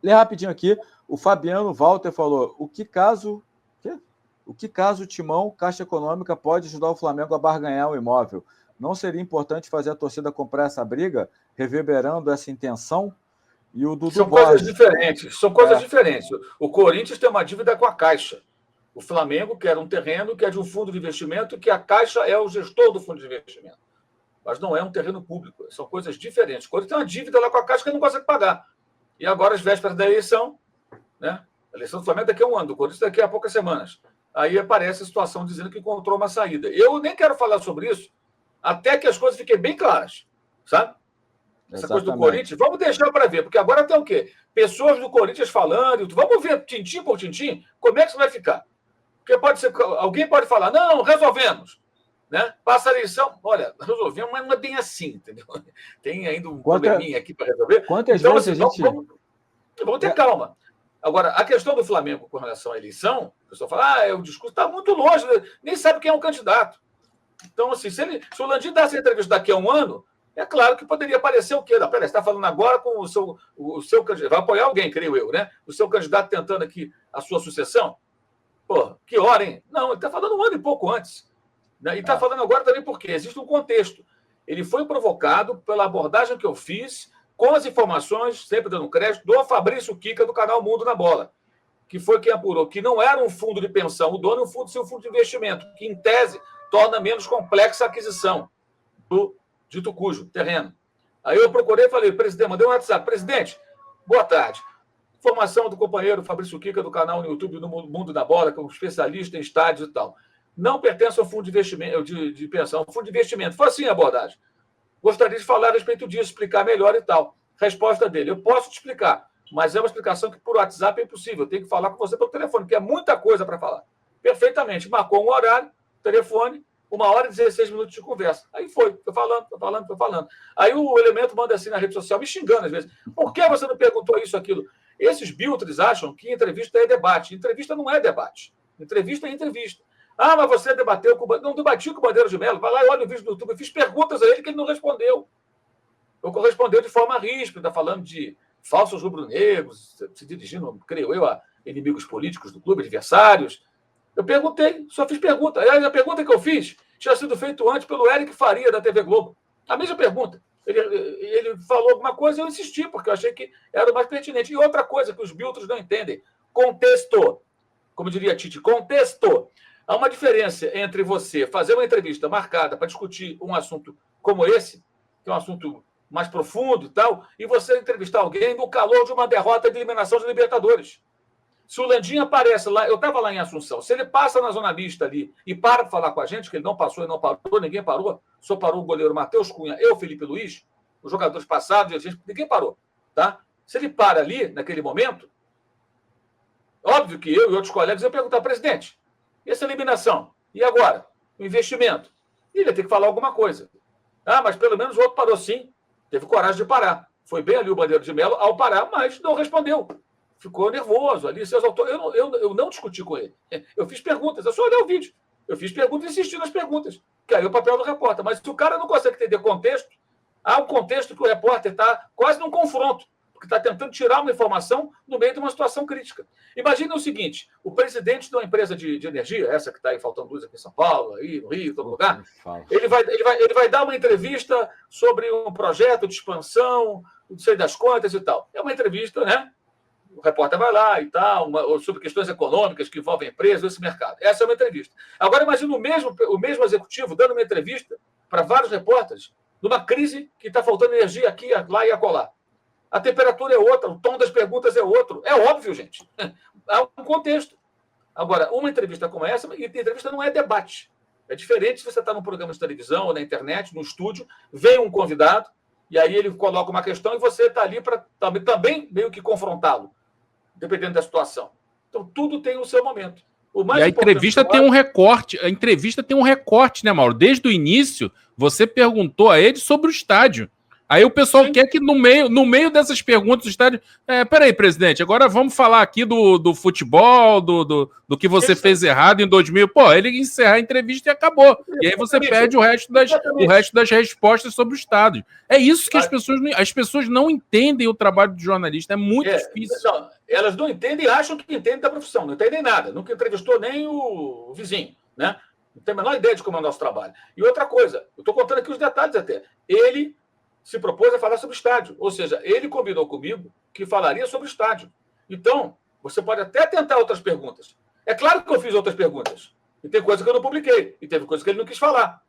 ler rapidinho aqui. O Fabiano Walter falou: o que caso o Timão, Caixa Econômica, pode ajudar o Flamengo a barganhar o imóvel? Não seria importante fazer a torcida comprar essa briga, reverberando essa intenção? E o Dudu São coisas diferentes. São coisas diferentes. O Corinthians tem uma dívida com a Caixa. O Flamengo quer um terreno que é de um fundo de investimento, que a Caixa é o gestor do fundo de investimento. Mas não é um terreno público. São coisas diferentes. O Corinthians tem uma dívida lá com a Caixa que ele não consegue pagar. E agora, às vésperas da eleição, né? A eleição do Flamengo daqui a um ano, do Corinthians daqui a poucas semanas. Aí aparece a situação dizendo que encontrou uma saída. Eu nem quero falar sobre isso até que as coisas fiquem bem claras, sabe? Essa coisa do Corinthians, vamos deixar para ver, porque agora tem o quê? Pessoas do Corinthians falando, vamos ver tintim por tintim, como é que isso vai ficar? Porque pode ser, alguém pode falar, não, resolvemos, né? Passa a eleição, olha, resolvemos, mas não é bem assim, entendeu? Tem ainda um probleminha aqui para resolver. Quantas vezes a gente... Vamos ter calma. Agora, a questão do Flamengo com relação à eleição, o pessoal fala, o discurso está muito longe, nem sabe quem é o candidato. Então, assim, se o Landim dá essa entrevista daqui a um ano, é claro que poderia aparecer o quê? Não, peraí, você está falando agora com o seu candidato. Vai apoiar alguém, creio eu, né? O seu candidato tentando aqui a sua sucessão. Pô, que hora, hein? Não, ele está falando um ano e pouco antes. Né? E está falando agora também porque existe um contexto. Ele foi provocado pela abordagem que eu fiz com as informações, sempre dando crédito, do Fabrício Kika, do canal Mundo na Bola, que foi quem apurou que não era um fundo de pensão, o dono é um fundo, seu fundo de investimento, que, em tese, torna menos complexa a aquisição do dito cujo terreno. Aí eu procurei e falei, presidente, mandei um WhatsApp, presidente, boa tarde. Informação do companheiro Fabrício Kika, do canal no YouTube do Mundo da Bola, que é um especialista em estádios e tal. Não pertence ao fundo de investimento, de pensão, fundo de investimento. Foi assim a abordagem. Gostaria de falar a respeito disso, explicar melhor e tal. Resposta dele, eu posso te explicar, mas é uma explicação que por WhatsApp é impossível. Eu tenho que falar com você pelo telefone, porque é muita coisa para falar. Perfeitamente. Marcou um horário, telefone, 1h e 16 minutos de conversa. Aí foi falando. Aí o Elemento manda assim na rede social, me xingando às vezes. Por que você não perguntou isso, aquilo? Esses biltres acham que entrevista é debate. Entrevista não é debate. Entrevista é entrevista. Ah, mas você debateu com... Não debati com o Bandeira de Mello. Vai lá e olha o vídeo do YouTube. Eu fiz perguntas a ele que ele não respondeu. Eu correspondeu de forma ríspida, falando de falsos rubro-negros, se dirigindo, creio eu, a inimigos políticos do clube, adversários. Eu perguntei, só fiz pergunta. Aliás, a pergunta que eu fiz tinha sido feita antes pelo Eric Faria, da TV Globo. A mesma pergunta. Ele falou alguma coisa e eu insisti, porque eu achei que era o mais pertinente. E outra coisa que os biltros não entendem, contexto. Como diria Tite, contexto. Há uma diferença entre você fazer uma entrevista marcada para discutir um assunto como esse, que é um assunto mais profundo e tal, e você entrevistar alguém no calor de uma derrota de eliminação de Libertadores. Se o Landim aparece lá, eu estava lá em Assunção, se ele passa na zona mista ali e para falar com a gente, que ele não passou e não parou, ninguém parou, só parou o goleiro Matheus Cunha, eu, Felipe Luiz, os jogadores passados, ninguém parou. Tá? Se ele para ali, naquele momento, óbvio que eu e outros colegas iam perguntar, presidente, e essa eliminação? E agora? O investimento? E ele ia ter que falar alguma coisa. Ah, mas pelo menos o outro parou sim, teve coragem de parar. Foi bem ali o Bandeira de Mello ao parar, mas não respondeu. Ficou nervoso ali, se exaltou. Eu não discuti com ele. Eu fiz perguntas, eu só olhei o vídeo. Eu fiz perguntas e insisti nas perguntas, que aí é o papel do repórter. Mas se o cara não consegue entender contexto, há um contexto que o repórter está quase num confronto, porque está tentando tirar uma informação no meio de uma situação crítica. Imagine o seguinte, o presidente de uma empresa de energia, essa que está aí faltando luz aqui em São Paulo, aí no Rio, em todo lugar, ele vai dar uma entrevista sobre um projeto de expansão, não sei das contas e tal. É uma entrevista, né? O repórter vai lá e tal, sobre questões econômicas que envolvem a empresa, esse mercado. Essa é uma entrevista. Agora, imagina o mesmo executivo dando uma entrevista para vários repórteres numa crise que está faltando energia aqui, lá e acolá. A temperatura é outra, o tom das perguntas é outro. É óbvio, gente. Há um contexto. Agora, uma entrevista como essa, e entrevista não é debate. É diferente se você está num programa de televisão ou na internet, no estúdio, vem um convidado, e aí ele coloca uma questão e você está ali para também meio que confrontá-lo, dependendo da situação. Então, tudo tem o seu momento. E a entrevista tem um recorte. A entrevista tem um recorte, né, Mauro? Desde o início, você perguntou a ele sobre o estádio. Aí o pessoal Sim. quer que no meio dessas perguntas do estádio... peraí, presidente, agora vamos falar aqui do futebol, do que você fez errado em 2000. Pô, ele encerrar a entrevista e acabou. E aí você perde o resto das respostas sobre o estádio. É isso que as pessoas não entendem o trabalho do jornalista. É muito difícil. Não, elas não entendem e acham que entendem da profissão. Não entendem nada. Nunca entrevistou nem o vizinho, né? Não tem a menor ideia de como é o nosso trabalho. E outra coisa, eu estou contando aqui os detalhes até. Ele se propôs a falar sobre o estádio. Ou seja, ele combinou comigo que falaria sobre o estádio. Então, você pode até tentar outras perguntas. É claro que eu fiz outras perguntas. E tem coisa que eu não publiquei. E teve coisa que ele não quis falar.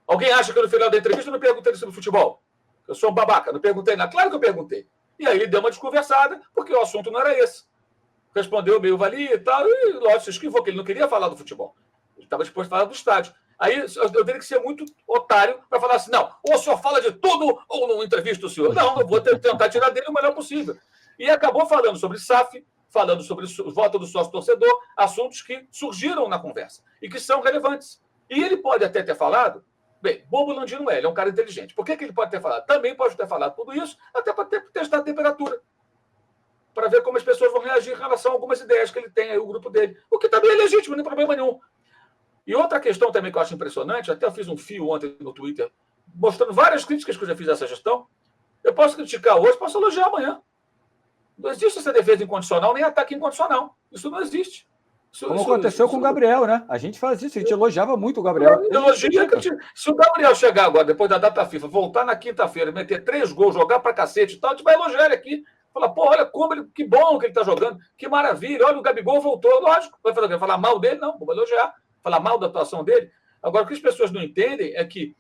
Alguém acha que eu, no final da entrevista, eu não perguntei sobre futebol? Eu sou um babaca, não perguntei nada. Claro que eu perguntei. E aí ele deu uma desconversada, porque o assunto não era esse. Respondeu meio valia e tal, e lógico, se esquivou, que ele não queria falar do futebol. Ele estava disposto a falar do estádio. Aí eu teria que ser muito otário para falar assim, não, ou o senhor fala de tudo, ou não entrevista o senhor. Não, eu vou tentar tirar dele o melhor possível. E acabou falando sobre SAF, falando sobre o voto do sócio-torcedor, assuntos que surgiram na conversa e que são relevantes. E ele pode até ter falado, bem, bobo Landim não é, ele é um cara inteligente. Por que ele pode ter falado? Também pode ter falado tudo isso, até para testar a temperatura, para ver como as pessoas vão reagir em relação a algumas ideias que ele tem aí, o grupo dele. O que também é legítimo, não tem problema nenhum. E outra questão também que eu acho impressionante, até eu fiz um fio ontem no Twitter, mostrando várias críticas que eu já fiz a essa gestão. Eu posso criticar hoje, posso elogiar amanhã. Não existe essa defesa incondicional, nem ataque incondicional. Isso não existe. Como aconteceu com o Gabriel, né? A gente faz isso, a gente elogiava muito o Gabriel. Se o Gabriel chegar agora, depois da data FIFA, voltar na quinta-feira, meter 3 gols, jogar pra cacete e tal, a gente vai elogiar ele aqui. Falar, pô, olha como ele, que bom que ele tá jogando, que maravilha, olha, o Gabigol voltou. Lógico, vai falar mal dele? Não, vou elogiar. Falar mal da atuação dele. Agora, o que as pessoas não entendem é que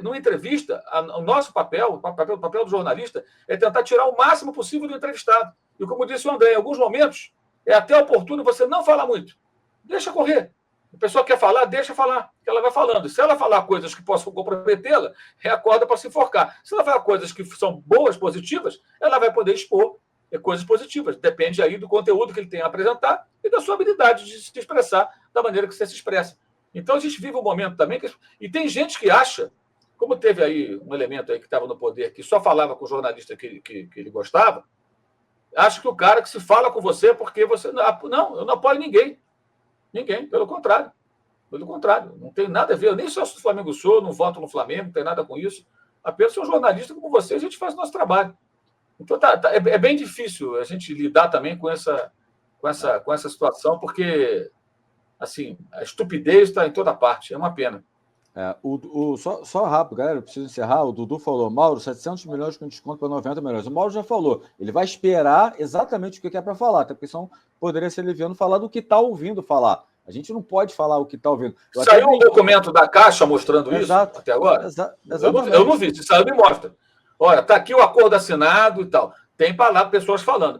numa entrevista, o nosso papel, o papel do jornalista, é tentar tirar o máximo possível do entrevistado. E como disse o André, em alguns momentos, é até oportuno você não falar muito. Deixa correr. A pessoa quer falar, deixa falar, que ela vai falando. Se ela falar coisas que possam comprometê-la, é a corda para se enforcar. Se ela falar coisas que são boas, positivas, ela vai poder expor coisas positivas. Depende aí do conteúdo que ele tem a apresentar e da sua habilidade de se expressar da maneira que você se expressa. Então, a gente vive um momento também e tem gente que acha, como teve aí um elemento aí que estava no poder, que só falava com o jornalista que ele gostava, acha que o cara que se fala com você porque você... Não, eu não apoio ninguém. Ninguém, pelo contrário. Pelo contrário, não tem nada a ver. Eu nem sócio do Flamengo sou, não voto no Flamengo, não tem nada com isso. Apenas sou um jornalista como você, a gente faz o nosso trabalho. Então, é bem difícil a gente lidar também com essa situação, porque assim, a estupidez está em toda parte. É uma pena. Só rápido, galera, eu preciso encerrar. O Dudu falou, Mauro, 700 milhões com desconto para 90 milhões. O Mauro já falou, ele vai esperar exatamente o que quer para falar, até porque senão poderia ser leviano falar do que está ouvindo falar. A gente não pode falar o que está ouvindo. Saiu um documento da Caixa mostrando isso até agora? Eu não vi, se saiu, me mostra. Olha, está aqui o acordo assinado e tal. Tem pessoas falando.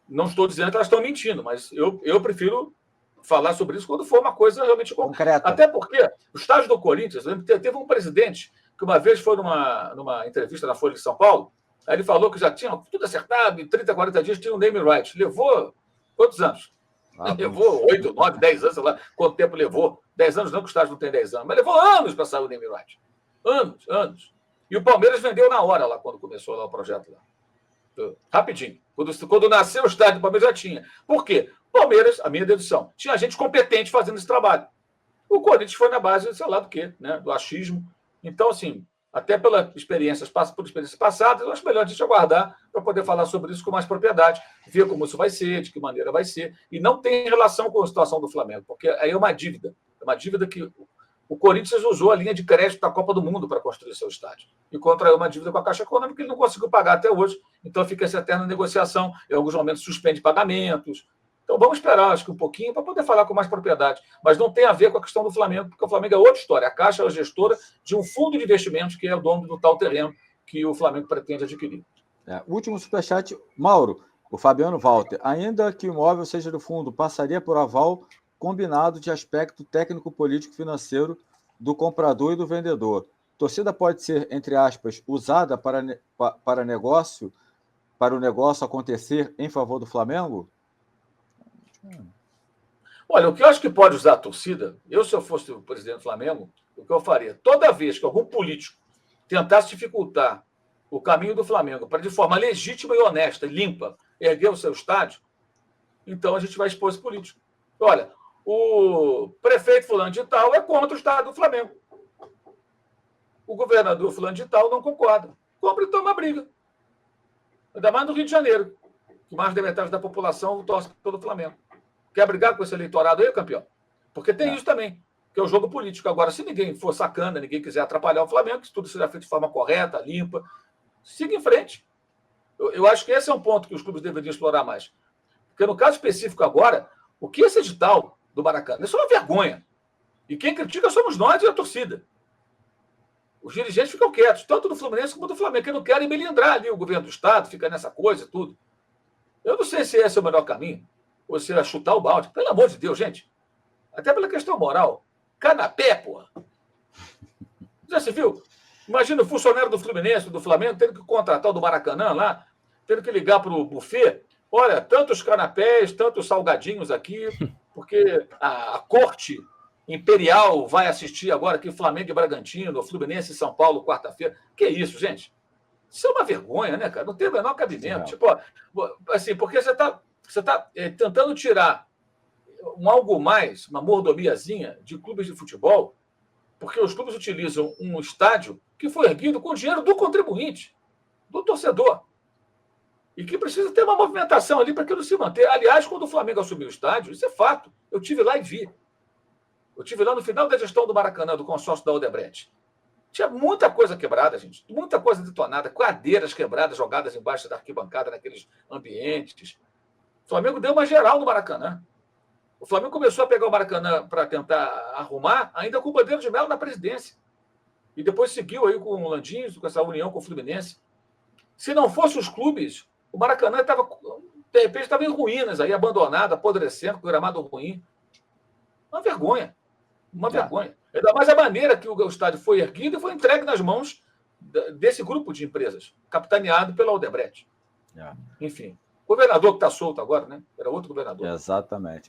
Não estou dizendo que elas estão mentindo, mas eu prefiro falar sobre isso quando for uma coisa realmente concreta. Até porque o estádio do Corinthians, teve um presidente que uma vez foi numa entrevista na Folha de São Paulo, aí ele falou que já tinha tudo acertado, em 30, 40 dias tinha um name right. Levou quantos anos? Levou 8, 9, 10 anos, sei lá quanto tempo levou. 10 anos não, que o estádio não tem 10 anos, mas levou anos para sair o name right. Anos. E o Palmeiras vendeu na hora lá, quando começou lá o projeto lá. Rapidinho. Quando nasceu o estádio do Palmeiras já tinha. Por quê? Palmeiras, a minha dedução, tinha gente competente fazendo esse trabalho. O Corinthians foi na base, sei lá do quê, né? Do achismo. Então, assim, até por experiências passadas, eu acho melhor a gente aguardar para poder falar sobre isso com mais propriedade, ver como isso vai ser, de que maneira vai ser. E não tem relação com a situação do Flamengo, porque aí é uma dívida. É uma dívida que o Corinthians usou a linha de crédito da Copa do Mundo para construir seu estádio. E contraiu uma dívida com a Caixa Econômica que ele não conseguiu pagar até hoje. Então fica essa eterna negociação. Em alguns momentos suspende pagamentos. Então vamos esperar, acho que um pouquinho, para poder falar com mais propriedade. Mas não tem a ver com a questão do Flamengo, porque o Flamengo é outra história. A Caixa é a gestora de um fundo de investimentos que é o dono do tal terreno que o Flamengo pretende adquirir. Último superchat, Mauro, o Fabiano Walter. Ainda que o imóvel seja do fundo, passaria por aval combinado de aspecto técnico, político, financeiro do comprador e do vendedor. Torcida pode ser, entre aspas, usada para o negócio acontecer em favor do Flamengo? Olha, o que eu acho que pode usar a torcida, se eu fosse o presidente do Flamengo, o que eu faria? Toda vez que algum político tentasse dificultar o caminho do Flamengo para, de forma legítima e honesta, limpa, erguer o seu estádio, então a gente vai expor esse político. Olha, o prefeito fulano de tal é contra o estado do Flamengo. O governador fulano de tal não concorda. Compra e toma a briga. Ainda mais no Rio de Janeiro, que mais da metade da população torce pelo Flamengo. Quer brigar com esse eleitorado aí, campeão? Porque tem isso também, que é o jogo político. Agora, se ninguém for sacana, ninguém quiser atrapalhar o Flamengo, se tudo será feito de forma correta, limpa, siga em frente. Eu acho que esse é um ponto que os clubes deveriam explorar mais. Porque no caso específico agora, o que esse edital do Maracanã? Isso é uma vergonha. E quem critica somos nós e a torcida. Os dirigentes ficam quietos, tanto do Fluminense como do Flamengo, que não querem melindrar ali o governo do Estado, fica nessa coisa e tudo. Eu não sei se esse é o melhor caminho, ou se é chutar o balde. Pelo amor de Deus, gente. Até pela questão moral. Canapé, porra. Já se viu? Imagina o funcionário do Fluminense, do Flamengo, tendo que contratar o do Maracanã lá, tendo que ligar para o buffet. Olha, tantos canapés, tantos salgadinhos aqui, porque a corte imperial vai assistir agora aqui Flamengo e Bragantino, Fluminense e São Paulo, quarta-feira. Que isso, gente? Isso é uma vergonha, né, cara? Não tem o menor cabimento. Não. Tipo, assim, porque você tá tentando tirar algo mais, uma mordomiazinha de clubes de futebol, porque os clubes utilizam um estádio que foi erguido com o dinheiro do contribuinte, do torcedor. E que precisa ter uma movimentação ali para aquilo se manter. Aliás, quando o Flamengo assumiu o estádio, isso é fato. Eu estive lá e vi. Eu estive lá no final da gestão do Maracanã, do consórcio da Odebrecht. Tinha muita coisa quebrada, gente. Muita coisa detonada. Cadeiras quebradas, jogadas embaixo da arquibancada, naqueles ambientes. O Flamengo deu uma geral no Maracanã. O Flamengo começou a pegar o Maracanã para tentar arrumar, ainda com o Bandeira de Melo na presidência. E depois seguiu aí com o Landim, com essa união com o Fluminense. Se não fossem os clubes, o Maracanã estava, de repente, estava em ruínas, aí, abandonado, apodrecendo, com o gramado ruim. Uma vergonha. Uma vergonha. Ainda mais a maneira que o estádio foi erguido e foi entregue nas mãos desse grupo de empresas, capitaneado pela Odebrecht. Enfim, o governador que está solto agora, né? Era outro governador. Exatamente.